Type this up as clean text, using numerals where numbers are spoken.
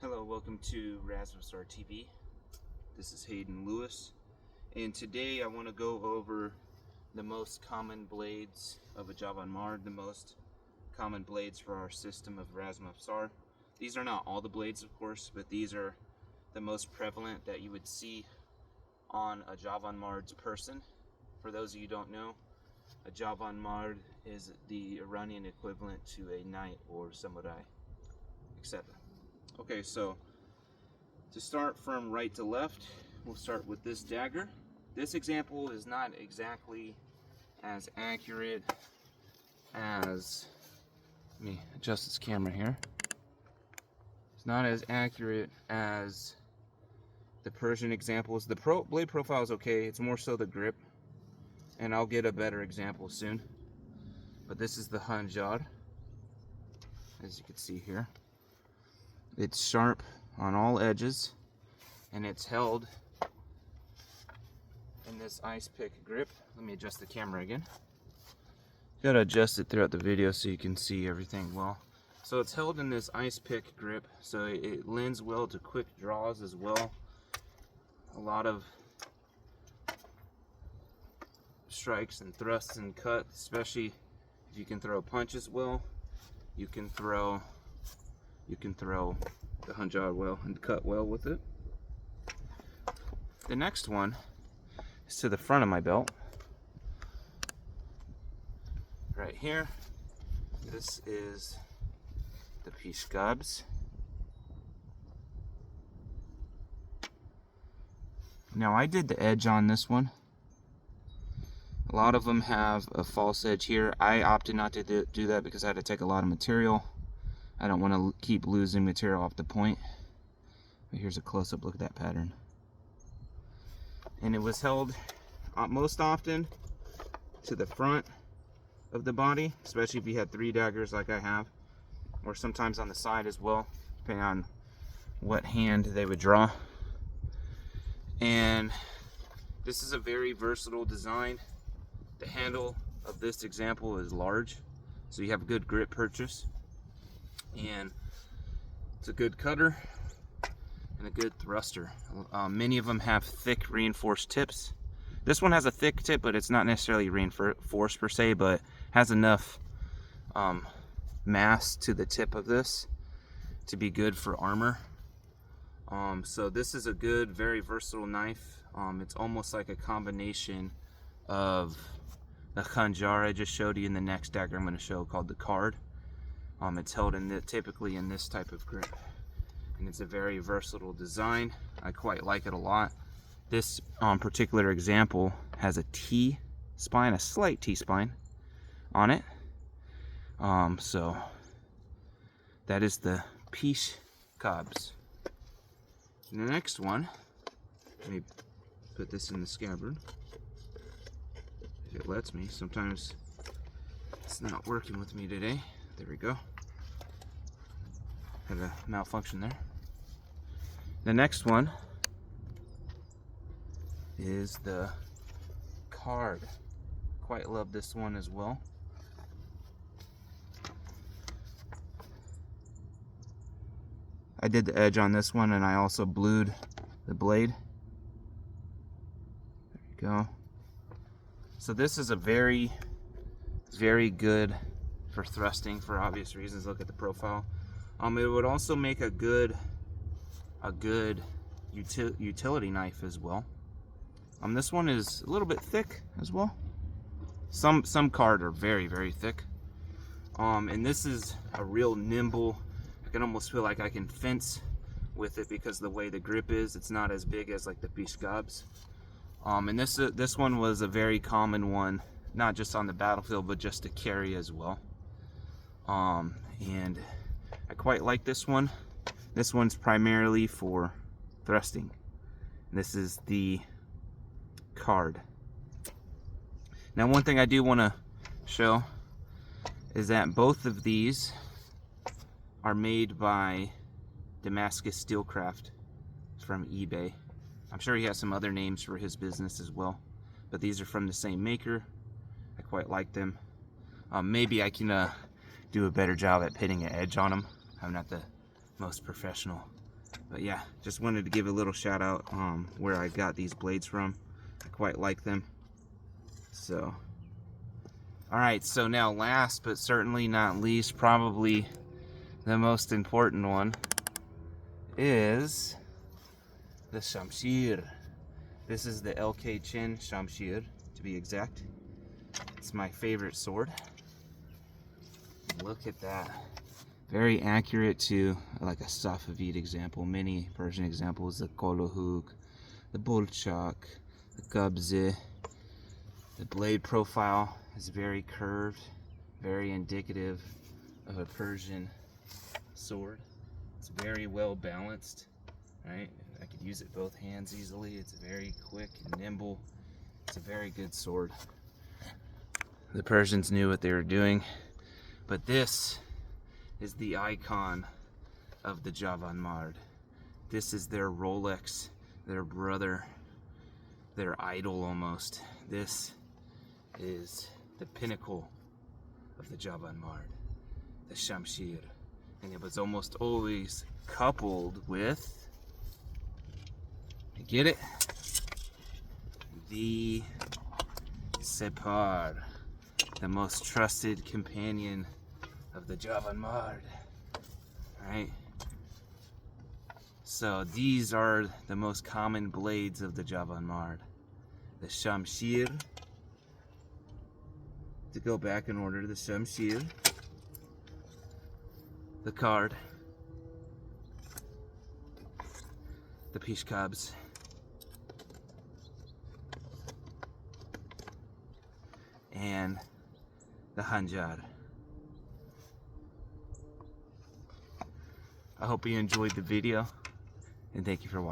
Hello, welcome to Razmafzar TV. This is Hayden Lewis, and today I want to go over the most common blades of a job on Mard, the most common blades for our system of Razmafzar. These are not all the blades, of course, but these are the most prevalent that you would see on a job on Mard's person. For those of you who don't know, a job on Mard is the Iranian equivalent to a knight or samurai, etc. Okay, so to start from right to left, we'll start with this dagger. This example is not exactly as accurate as, let me adjust this camera here. It's not as accurate as the Persian examples. The blade profile is okay, it's more so the grip, and I'll get a better example soon. But this is the Khanjar, as you can see here. It's sharp on all edges, and it's held in this ice pick grip. Let me adjust the camera again. Gotta adjust it throughout the video so you can see everything well. So it's held in this ice pick grip, so it lends well to quick draws as well. A lot of strikes and thrusts and cuts, especially if you can throw punches well. You can throw the Khanjar well and cut well with it. The next one is to the front of my belt. Right here, this is the pishgabs. Now I did the edge on this one. A lot of them have a false edge here. I opted not to do that because I had to take a lot of material. I don't want to keep losing material off the point. But here's a close-up look at that pattern. And it was held most often to the front of the body, especially if you had 3 daggers like I have, or sometimes on the side as well, depending on what hand they would draw. And this is a very versatile design. The handle of this example is large, so you have a good grip purchase. And it's a good cutter and a good thruster. Many of them have thick reinforced tips. This one has a thick tip, but it's not necessarily reinforced per se, but has enough mass to the tip of this to be good for armor. So this is a good, very versatile knife. It's almost like a combination of the Khanjar I just showed you in the next dagger I'm going to show, called the card. It's held typically in this type of grip, and it's a very versatile design. I quite like it a lot. This particular example has a T-spine, a slight T-spine on it. So that is the pishgabs. The next one, let me put this in the scabbard if it lets me. Sometimes it's not working with me today. There we go. Had a malfunction there. The next one is the card. Quite love this one as well. I did the edge on this one, and I also blued the blade. There you go. So this is a very good for thrusting for obvious reasons. Look at the profile. It would also make a good utility knife as well. This one is a little bit thick as well. Some card are very thick. And this is a real nimble. I can almost feel like I can fence with it because of the way the grip is. It's not as big as like the pishgabs. And this one was a very common one, not just on the battlefield, but just to carry as well. And I quite like this one. This one's primarily for thrusting. This is the card. Now, one thing I do want to show is that both of these are made by Damascus Steelcraft from eBay. I'm sure he has some other names for his business as well, but these are from the same maker. I quite like them. Maybe I can do a better job at pitting an edge on them. I'm not the most professional But yeah, just wanted to give a little shout out where I got these blades from. I quite like them. So, alright, so now last but certainly not least, probably the most important one is the Shamshir. This is the LK Chin Shamshir, to be exact. It's my favorite sword. Look at that. Very accurate to like a Safavid example. Many Persian examples, the Kolohuk, the Bolchak, the Kabze. The blade profile is very curved, very indicative of a Persian sword. It's very well balanced, right? I could use it both hands easily. It's very quick and nimble. It's a very good sword. The Persians knew what they were doing, but this is the icon of the Javan Mard. This is their Rolex, their brother, their idol almost. This is the pinnacle of the Javan Mard, the Shamshir. And it was almost always coupled with, you get it? The Separ, the most trusted companion of the Javan Mard. Right? So these are the most common blades of the Javan Mard. The Shamshir, to go back in order, the Shamshir, the Card, the Pishkabs, and the Hanjar. I hope you enjoyed the video, and thank you for watching.